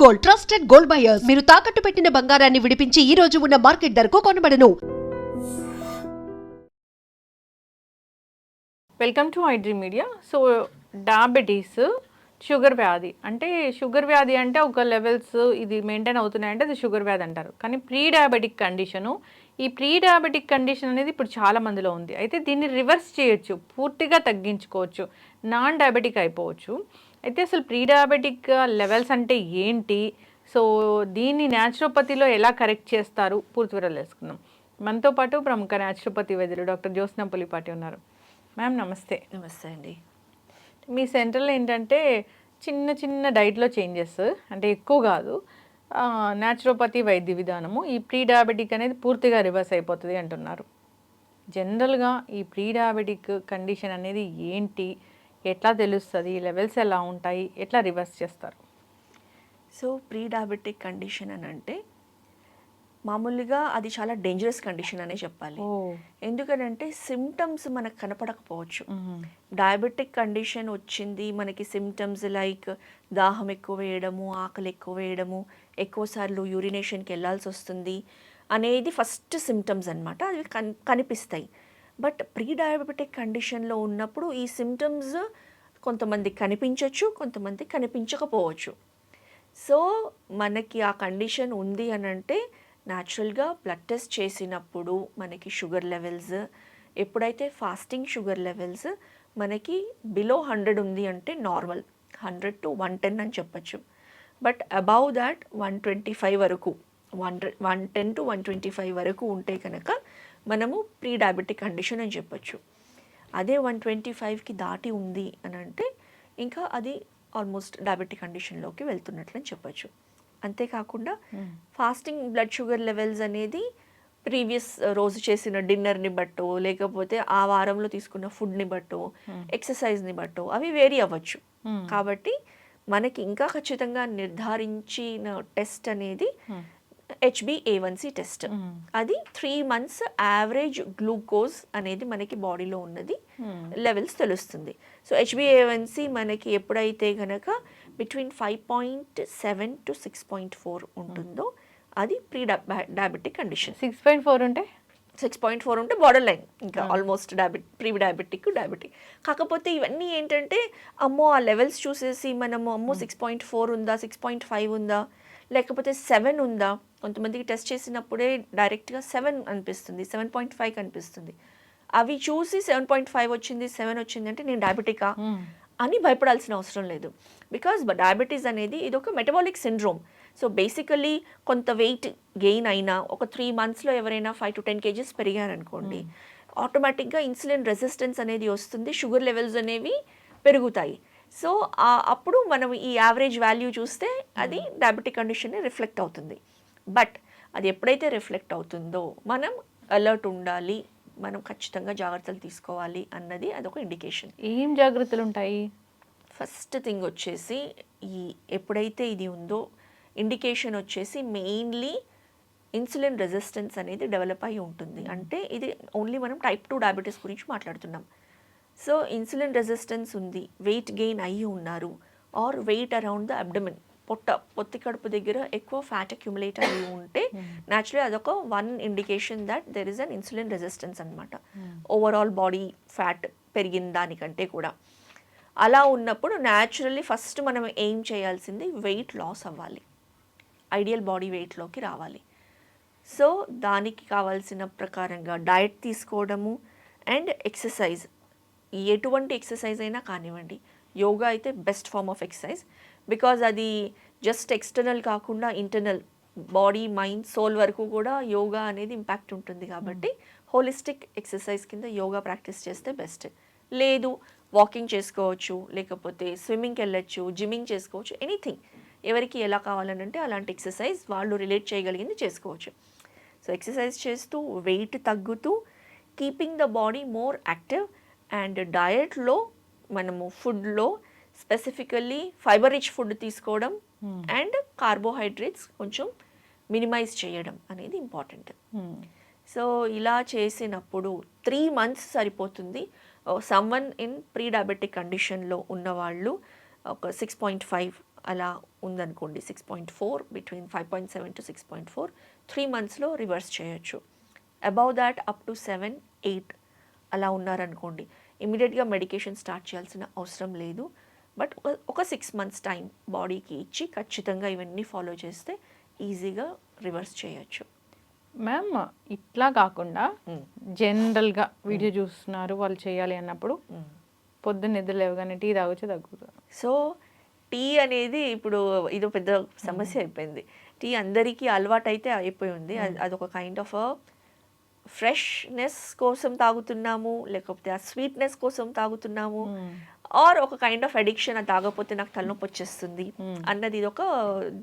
Gold, trusted gold buyers. మీరు తాకట్టు పెట్టిన బంగారాన్ని విడిపించి ఈ రోజు ఉన్న మార్కెట్ ధరకు కొనబడను. Welcome to iDream media. So diabetes, sugar వ్యాధి అంటే ఒక లెవెల్స్ ఇది మెయింటైన్ అవుతున్నాయంటే అది షుగర్ వ్యాధి అంటారు. కానీ ప్రీ డయాబెటిక్ కండిషను, ఈ ప్రీ డయాబెటిక్ కండిషన్ అనేది ఇప్పుడు చాలా మందిలో ఉంది. అయితే దీన్ని రివర్స్ చేయొచ్చు, పూర్తిగా తగ్గించుకోవచ్చు, నాన్ డయాబెటిక్ అయిపోవచ్చు. అయితే అసలు ప్రీ డయాబెటిక్ లెవెల్స్ అంటే ఏంటి, సో దీన్ని న్యాచురోపతిలో ఎలా కరెక్ట్ చేస్తారు, పూర్తి వివరాలు తెలుసుకుందాం. మనతో పాటు ప్రముఖ న్యాచురోపతి వైద్యులు డాక్టర్ జ్యోత్స్న పులిపాటి ఉన్నారు. మ్యామ్ నమస్తే. నమస్తే అండి. మీ సెంటర్లో ఏంటంటే చిన్న చిన్న డైట్లో చేంజెస్, అంటే ఎక్కువ కాదు, న్యాచురోపతి వైద్య విధానము ఈ ప్రీ డయాబెటిక్ అనేది పూర్తిగా రివర్స్ అయిపోతుంది అంటున్నారు. జనరల్గా ఈ ప్రీ డయాబెటిక్ కండిషన్ అనేది ఏంటి, ఎట్లా తెలుస్తుంది, లెవెల్స్ ఎలా ఉంటాయి, ఎట్లా రివర్స్ చేస్తారు? సో ప్రీ డయాబెటిక్ కండిషన్ అని అంటే మామూలుగా అది చాలా డేంజరస్ కండిషన్ అనే చెప్పాలి. ఎందుకనంటే సిమ్టమ్స్ మనకు కనపడకపోవచ్చు. డయాబెటిక్ కండిషన్ వచ్చింది మనకి సిమ్టమ్స్ లైక్ దాహం ఎక్కువ వేయడము, ఆకలి ఎక్కువ వేయడము, ఎక్కువసార్లు యూరినేషన్కి వెళ్ళాల్సి వస్తుంది అనేది ఫస్ట్ సిమ్టమ్స్ అనమాట. అవి కనిపిస్తాయి. బట్ ప్రీ డయాబెటిక్ కండిషన్లో ఉన్నప్పుడు ఈ సిమ్టమ్స్ కొంతమందికి కనిపించవచ్చు, కొంతమందికి కనిపించకపోవచ్చు. సో మనకి ఆ కండిషన్ ఉంది అని అంటే న్యాచురల్గా బ్లడ్ టెస్ట్ చేసినప్పుడు మనకి షుగర్ లెవెల్స్, ఎప్పుడైతే ఫాస్టింగ్ షుగర్ లెవెల్స్ మనకి బిలో 100 ఉంది అంటే నార్మల్, 100 to 110 అని చెప్పచ్చు. బట్ అబౌవ్ దాట్ 125 వరకు, 110 to 125 వరకు ఉంటే కనుక మనము ప్రీ డయాబెటిక్ కండిషన్ అని చెప్పచ్చు. అదే 125కి దాటి ఉంది అని అంటే ఇంకా అది ఆల్మోస్ట్ డయాబెటిక్ కండిషన్లోకి వెళ్తున్నట్లని చెప్పచ్చు. అంతేకాకుండా ఫాస్టింగ్ బ్లడ్ షుగర్ లెవెల్స్ అనేది ప్రీవియస్ రోజు చేసిన డిన్నర్ని బట్టో, లేకపోతే ఆ వారంలో తీసుకున్న ఫుడ్ని బట్టో, ఎక్సర్సైజ్ని బట్టో అవి వేరీ అవ్వచ్చు. కాబట్టి మనకి ఇంకా ఖచ్చితంగా నిర్ధారించిన టెస్ట్ అనేది HbA1c టెస్ట్. అది 3 months యావరేజ్ గ్లూకోజ్ అనేది మనకి బాడీలో ఉన్నది లెవెల్స్ తెలుస్తుంది. సో HbA1c మనకి ఎప్పుడైతే కనుక బిట్వీన్ 5.7 to 6.4 ఉంటుందో అది ప్రీ డయాబెటిక్ కండిషన్. 6.4 ఉంటే బార్డర్ లైన్, ఇంకా ఆల్మోస్ట్ ప్రీ డయాబెటిక్ కాకపోతే ఇవన్నీ ఏంటంటే అమ్మో ఆ లెవెల్స్ చూసేసి మనము అమ్మో 6.4 ఉందా, 6.5 ఉందా, లేకపోతే 7 ఉందా, కొంతమందికి టెస్ట్ చేసినప్పుడే డైరెక్ట్గా 7 అనిపిస్తుంది, 7.5 కనిపిస్తుంది. అవి చూసి 7.5 వచ్చింది, 7 వచ్చింది అంటే నేను డయాబెటికా అని భయపడాల్సిన అవసరం లేదు. బికాజ్ డయాబెటీస్ అనేది ఇది ఒక మెటబాలిక్ సిండ్రోమ్. సో బేసికలీ కొంత వెయిట్ గెయిన్ అయినా ఒక 3 monthsలో ఎవరైనా 5 to 10 kgs పెరిగారనుకోండి, ఆటోమేటిక్గా ఇన్సులిన్ రెసిస్టెన్స్ అనేది వస్తుంది, షుగర్ లెవెల్స్ అనేవి పెరుగుతాయి. సో అప్పుడు మనం ఈ యావరేజ్ వాల్యూ చూస్తే అది డయాబెటిక్ కండిషన్ రిఫ్లెక్ట్ అవుతుంది. బట్ అది ఎప్పుడైతే రిఫ్లెక్ట్ అవుతుందో మనం అలర్ట్ ఉండాలి, మనం ఖచ్చితంగా జాగ్రత్తలు తీసుకోవాలి అన్నది అదొక ఇండికేషన్. ఏం జాగ్రత్తలు ఉంటాయి? ఫస్ట్ థింగ్ వచ్చేసి ఎప్పుడైతే ఇది ఉందో ఇండికేషన్ వచ్చేసి మెయిన్లీ ఇన్సులిన్ రెసిస్టెన్స్ అనేది డెవలప్ అయి ఉంటుంది. అంటే ఇది ఓన్లీ మనం టైప్ 2 డయాబెటీస్ గురించి మాట్లాడుతున్నాం. సో ఇన్సులిన్ రెసిస్టెన్స్ ఉంది, వెయిట్ గెయిన్ అయ్యి ఉన్నారు, or weight around the abdomen, పొత్తి కడుపు దగ్గర ఎక్కువ ఫ్యాట్ అక్యుములేట్ అయ్యి ఉంటే న్యాచురలీ అదొక one indication that there is an insulin resistance అనమాట. ఓవరాల్ బాడీ ఫ్యాట్ పెరిగిన దానికంటే కూడా. అలా ఉన్నప్పుడు న్యాచురల్లీ ఫస్ట్ మనం ఏం చేయాల్సింది వెయిట్ లాస్ అవ్వాలి, ఐడియల్ బాడీ వెయిట్లోకి రావాలి. సో దానికి కావాల్సిన ప్రకారంగా డయట్ తీసుకోవడము అండ్ ఎక్సర్సైజ్, ఎటువంటి ఎక్సర్సైజ్ అయినా కానివ్వండి, యోగా అయితే best form of exercise. Because అది జస్ట్ ఎక్స్టర్నల్ కాకుండా ఇంటర్నల్, బాడీ మైండ్ సోల్ వరకు కూడా యోగా అనేది ఇంపాక్ట్ ఉంటుంది. కాబట్టి హోలిస్టిక్ ఎక్సర్సైజ్ కింద యోగా ప్రాక్టీస్ చేస్తే బెస్ట్. లేదు వాకింగ్ చేసుకోవచ్చు, లేకపోతే స్విమ్మింగ్కి వెళ్ళచ్చు, జిమ్మింగ్ చేసుకోవచ్చు, ఎనీథింగ్ ఎవరికి ఎలా కావాలనంటే అలాంటి ఎక్సర్సైజ్ వాళ్ళు రిలేట్ చేయగలిగింది చేసుకోవచ్చు. సో ఎక్సర్సైజ్ చేస్తూ వెయిట్ తగ్గుతూ keeping the body more active and డయట్లో మనము ఫుడ్లో స్పెసిఫికల్లీ ఫైబర్ రిచ్ ఫుడ్ తీసుకోవడం అండ్ కార్బోహైడ్రేట్స్ కొంచెం మినిమైజ్ చేయడం అనేది ఇంపార్టెంట్. సో ఇలా చేసినప్పుడు 3 months సరిపోతుంది. సమ్వన్ ఇన్ ప్రీ డయాబెటిక్ కండిషన్లో ఉన్నవాళ్ళు ఒక 6.5 అలా ఉందనుకోండి 6.4 బిట్వీన్ 5.7 టు 6.4 3 మంత్స్లో రివర్స్ చేయొచ్చు. అబౌవ్ దాట్ అప్ టు 7, 8 అలా ఉన్నారనుకోండి ఇమీడియట్గా మెడికేషన్ స్టార్ట్ చేయాల్సిన అవసరం లేదు. బట్ ఒక 6 మంత్స్ టైం బాడీకి ఇచ్చి ఖచ్చితంగా ఇవన్నీ ఫాలో చేస్తే ఈజీగా రివర్స్ చేయొచ్చు. మ్యామ్ ఇట్లా కాకుండా జనరల్గా వీడియో చూస్తున్నారు వాళ్ళు చేయాలి అన్నప్పుడు పొద్దున్న నిద్ర లేవగానే టీ తాగొచ్చు తగ్గుతుంది. సో టీ అనేది ఇప్పుడు ఇది పెద్ద సమస్య అయిపోయింది. టీ అందరికీ అలవాటు అయితే అయిపోయి ఉంది. అదొక కైండ్ ఆఫ్ ఫ్రెష్నెస్ కోసం తాగుతున్నాము, లేకపోతే ఆ స్వీట్నెస్ కోసం తాగుతున్నాము, ఆర్ ఒక కైండ్ ఆఫ్ అడిక్షన్, అది తాగకపోతే నాకు తలనొప్పి వచ్చేస్తుంది అన్నది ఇది ఒక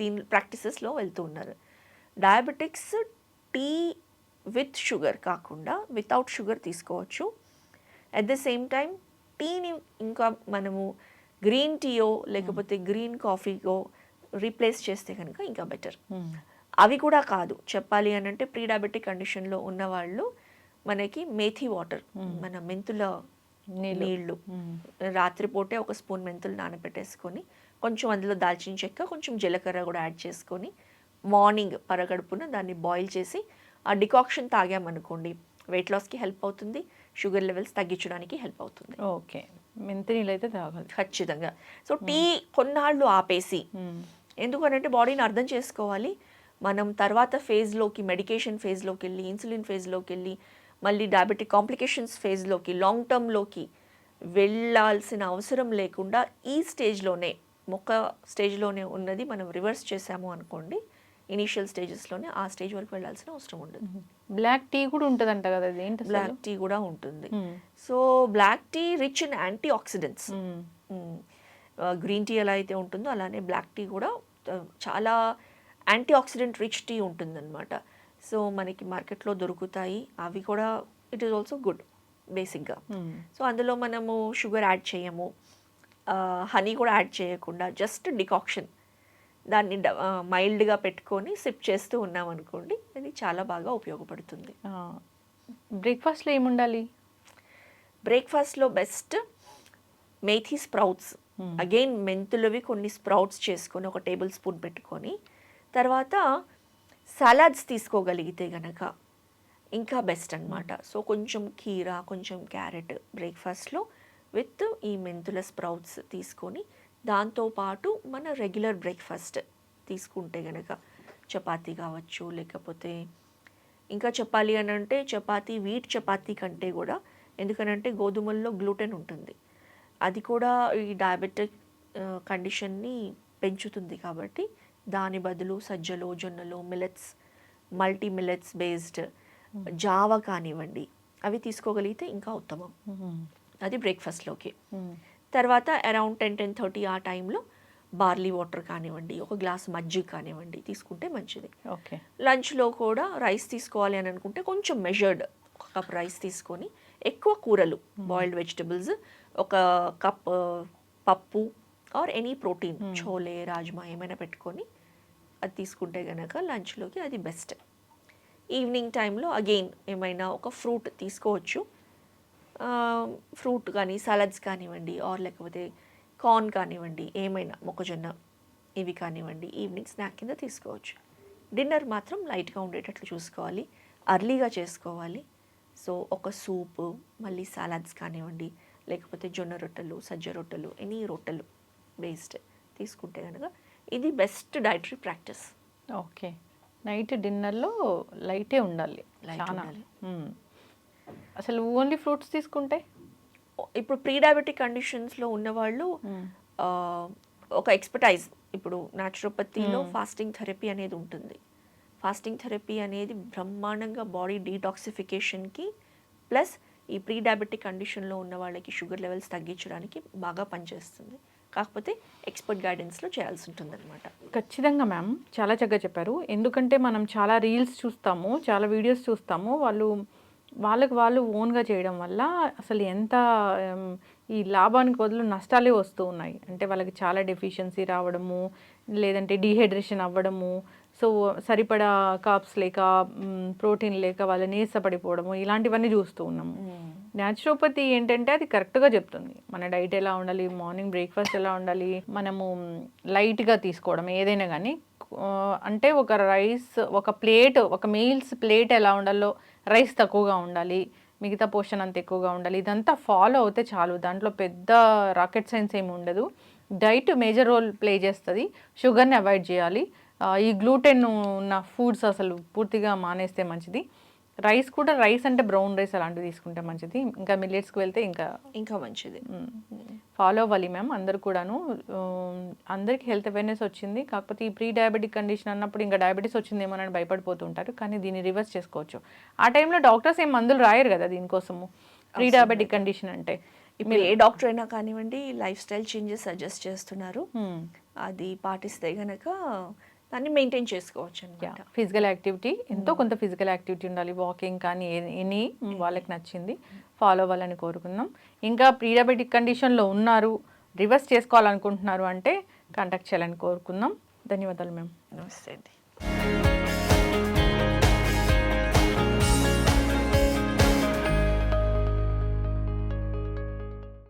దీని ప్రాక్టీసెస్లో వెళ్తూ ఉన్నారు. డయాబెటిక్స్ టీ విత్ షుగర్ కాకుండా వితౌట్ షుగర్ తీసుకోవచ్చు. అట్ ద సేమ్ టైం టీని ఇంకా మనము గ్రీన్ టీయో లేకపోతే గ్రీన్ కాఫీకో రీప్లేస్ చేస్తే కనుక ఇంకా బెటర్. అవి కూడా కాదు చెప్పాలి అని అంటే ప్రీ డయాబెటిక్ కండిషన్లో ఉన్నవాళ్ళు మనకి మేథీ వాటర్, మన మెంతుల నీళ్ళు రాత్రిపూటే ఒక స్పూన్ మెంతులు నానబెట్టేసుకొని కొంచెం అందులో దాల్చిన చెక్క, కొంచెం జీలకర్ర కూడా యాడ్ చేసుకొని మార్నింగ్ పరగడుపున దాన్ని బాయిల్ చేసి ఆ డికాక్షన్ తాగామనుకోండి వెయిట్ లాస్కి హెల్ప్ అవుతుంది, షుగర్ లెవెల్స్ తగ్గించడానికి హెల్ప్ అవుతుంది. ఓకే, మెంతి నీళ్ళు అయితే తాగాలి ఖచ్చితంగా. సో టీ కొన్నాళ్ళు ఆపేసి, ఎందుకనంటే బాడీని అర్థం చేసుకోవాలి, మనం తర్వాత ఫేజ్లోకి మెడికేషన్ ఫేజ్లోకి వెళ్ళి ఇన్సులిన్ ఫేజ్లోకి వెళ్ళి మళ్ళీ డయాబెటిక్ కాంప్లికేషన్స్ ఫేజ్లోకి లాంగ్ టర్మ్లోకి వెళ్ళాల్సిన అవసరం లేకుండా ఈ స్టేజ్లోనే మొక్క స్టేజ్లోనే ఉన్నది మనం రివర్స్ చేసాము అనుకోండి ఇనీషియల్ స్టేజెస్లోనే ఆ స్టేజ్ వరకు వెళ్ళాల్సిన అవసరం ఉండదు. బ్లాక్ టీ కూడా ఉంటుందంట కదా, ఏంటి బ్లాక్ టీ కూడా ఉంటుంది. So black tea rich in antioxidants. Green tea ఎలా అయితే ఉంటుందో అలానే బ్లాక్ టీ కూడా చాలా యాంటీ ఆక్సిడెంట్ రిచ్ టీ ఉంటుందన్నమాట. సో మనకి మార్కెట్లో దొరుకుతాయి అవి కూడా. ఇట్ ఈస్ ఆల్సో గుడ్ బేసిక్గా. సో అందులో మనము షుగర్ యాడ్ చేయము, హనీ కూడా యాడ్ చేయకుండా జస్ట్ డికాక్షన్ దాన్ని మైల్డ్గా పెట్టుకొని సిప్ చేస్తూ ఉన్నాం అనుకోండి అది చాలా బాగా ఉపయోగపడుతుంది. బ్రేక్ఫాస్ట్లో ఏముండాలి? బ్రేక్ఫాస్ట్లో బెస్ట్ మేథీ స్ప్రౌట్స్. అగైన్ మెంతులవి కొన్ని స్ప్రౌట్స్ చేసుకొని ఒక టేబుల్ స్పూన్ పెట్టుకొని తర్వాత సలాడ్స్ తీసుకోగలిగితే గనక ఇంకా బెస్ట్ అనమాట. సో కొంచెం కీరా, కొంచెం క్యారెట్ బ్రేక్ఫాస్ట్లో విత్ ఈ మెంతుల స్ప్రౌట్స్ తీసుకొని దాంతోపాటు మన రెగ్యులర్ బ్రేక్ఫాస్ట్ తీసుకుంటే కనుక చపాతీ కావచ్చు, లేకపోతే ఇంకా చెప్పాలి అని అంటే చపాతీ వీట్ చపాతీ కంటే కూడా, ఎందుకనంటే గోధుమల్లో గ్లూటెన్ ఉంటుంది, అది కూడా ఈ డయాబెటిక్ కండిషన్ని పెంచుతుంది. కాబట్టి దాని బదులు సజ్జలు, జొన్నలు, millets, multi millets based Java కానివ్వండి అవి తీసుకోగలిగితే ఇంకా ఉత్తమం. అది బ్రేక్ఫాస్ట్లోకి. తర్వాత అరౌండ్ 10-10:30 ఆ టైంలో బార్లీ వాటర్ కానివ్వండి, ఒక గ్లాస్ మజ్జిగ కానివ్వండి తీసుకుంటే మంచిది. ఓకే. లంచ్లో కూడా రైస్ తీసుకోవాలి అని అనుకుంటే కొంచెం మెజర్డ్ ఒక కప్ రైస్ తీసుకొని ఎక్కువ కూరలు, బాయిల్డ్ వెజిటబుల్స్, ఒక కప్ పప్పు or any protein, chole, rajma ఏమైనా పెట్టుకొని అది తీసుకుంటే కనుక లంచ్లోకి అది బెస్ట్. ఈవినింగ్ టైంలో అగైన్ ఏమైనా ఒక ఫ్రూట్ తీసుకోవచ్చు. ఫ్రూట్ కానీ సలాడ్స్ కానివ్వండి, ఆర్ లేకపోతే కార్న్ కానివ్వండి, ఏమైనా మొక్కజొన్న ఇవి కానివ్వండి ఈవినింగ్ స్నాక్ కింద తీసుకోవచ్చు. డిన్నర్ మాత్రం లైట్గా ఉండేటట్లు చూసుకోవాలి, అర్లీగా చేసుకోవాలి. సో ఒక సూపు, మళ్ళీ సలాడ్స్ కానివ్వండి, లేకపోతే జొన్న రొట్టెలు, సజ్జ రొట్టెలు, ఎనీ రొట్టెలు బేస్డ్ తీసుకుంటే కనుక ఇది best dietary practice. Okay. Night డిన్నర్లో లైటే ఉండాలి. చాలా అసలు ఓన్లీ ఫ్రూట్స్ తీసుకుంటే ఇప్పుడు ప్రీ డయాబెటిక్ కండిషన్స్లో ఉన్నవాళ్ళు ఒక ఎక్స్పర్టైజ్, ఇప్పుడు న్యాచురోపతిలో ఫాస్టింగ్ థెరపీ అనేది ఉంటుంది. ఫాస్టింగ్ థెరపీ అనేది బ్రహ్మాండంగా బాడీ డీటాక్సిఫికేషన్కి ప్లస్ ఈ ప్రీ డయాబెటిక్ కండిషన్లో ఉన్న వాళ్ళకి షుగర్ లెవెల్స్ తగ్గించడానికి బాగా పనిచేస్తుంది. కాకపోతే ఎక్స్పర్ట్ గైడెన్స్లో చేయాల్సి ఉంటుంది అనమాట. ఖచ్చితంగా మ్యామ్, చాలా చక్కగా చెప్పారు. ఎందుకంటే మనం చాలా రీల్స్ చూస్తాము, చాలా వీడియోస్ చూస్తాము, వాళ్ళకి వాళ్ళు ఓన్గా చేయడం వల్ల అసలు ఎంత ఈ లాభానికి బదులు నష్టాలే వస్తూ ఉన్నాయి. అంటే వాళ్ళకి చాలా డెఫిషియన్సీ రావడము, లేదంటే డీహైడ్రేషన్ అవ్వడము. సో సరిపడా కార్బ్స్ లేక ప్రోటీన్ లేక వాళ్ళ నీరసపడిపోవడము ఇలాంటివన్నీ చూస్తూ ఉన్నాము. న్యాచురోపతి ఏంటంటే అది కరెక్ట్గా చెప్తుంది మన డైట్ ఎలా ఉండాలి, మార్నింగ్ బ్రేక్ఫాస్ట్ ఎలా ఉండాలి, మనము లైట్గా తీసుకోవడం ఏదైనా కానీ. అంటే ఒక రైస్ ఒక ప్లేట్, ఒక మీల్స్ ప్లేట్ ఎలా ఉండాలో, రైస్ తక్కువగా ఉండాలి, మిగతా పోర్షన్ అంత ఎక్కువగా ఉండాలి, ఇదంతా ఫాలో అవుతే చాలు. దాంట్లో పెద్ద రాకెట్ సైన్స్ ఏమి ఉండదు. డైట్ మేజర్ రోల్ ప్లే చేస్తుంది. షుగర్ని అవాయిడ్ చేయాలి. ఈ గ్లూటెన్ ఉన్న ఫుడ్స్ అసలు పూర్తిగా మానేస్తే మంచిది. రైస్ కూడా, రైస్ అంటే బ్రౌన్ రైస్ అలాంటివి తీసుకుంటే మంచిది. ఇంకా మిల్లెట్స్కి వెళ్తే ఇంకా మంచిది. ఫాలో అవ్వాలి మ్యామ్ అందరు కూడాను. అందరికి హెల్త్ అవేర్నెస్ వచ్చింది. కాకపోతే ఈ ప్రీ డయాబెటిక్ కండిషన్ అన్నప్పుడు ఇంకా డయాబెటీస్ వచ్చిందేమోనని భయపడిపోతూ ఉంటారు. కానీ దీన్ని రివర్స్ చేసుకోవచ్చు. ఆ టైంలో డాక్టర్స్ ఏం మందులు రాయరు కదా దీనికోసము. ప్రీ డయాబెటిక్ కండిషన్ అంటే ఇప్పుడు ఏ డాక్టర్ అయినా కానివ్వండి లైఫ్ స్టైల్ చేంజెస్ సజెస్ట్ చేస్తున్నారు. అది పాటిస్తే గనక దాన్ని మెయింటైన్ చేసుకోవచ్చు అనమాట. ఫిజికల్ యాక్టివిటీ, ఎంతో కొంత ఫిజికల్ యాక్టివిటీ ఉండాలి. వాకింగ్ కానీ ఎనీ వాళ్ళకి నచ్చింది ఫాలో అవ్వాలని కోరుకుందాం. ఇంకా ప్రీ డయాబెటిక్ కండిషన్లో ఉన్నారు, రివర్స్ చేసుకోవాలనుకుంటున్నారు అంటే కాంటాక్ట్ చేయాలని కోరుకుందాం. ధన్యవాదాలు మ్యామ్. నమస్తే అండి.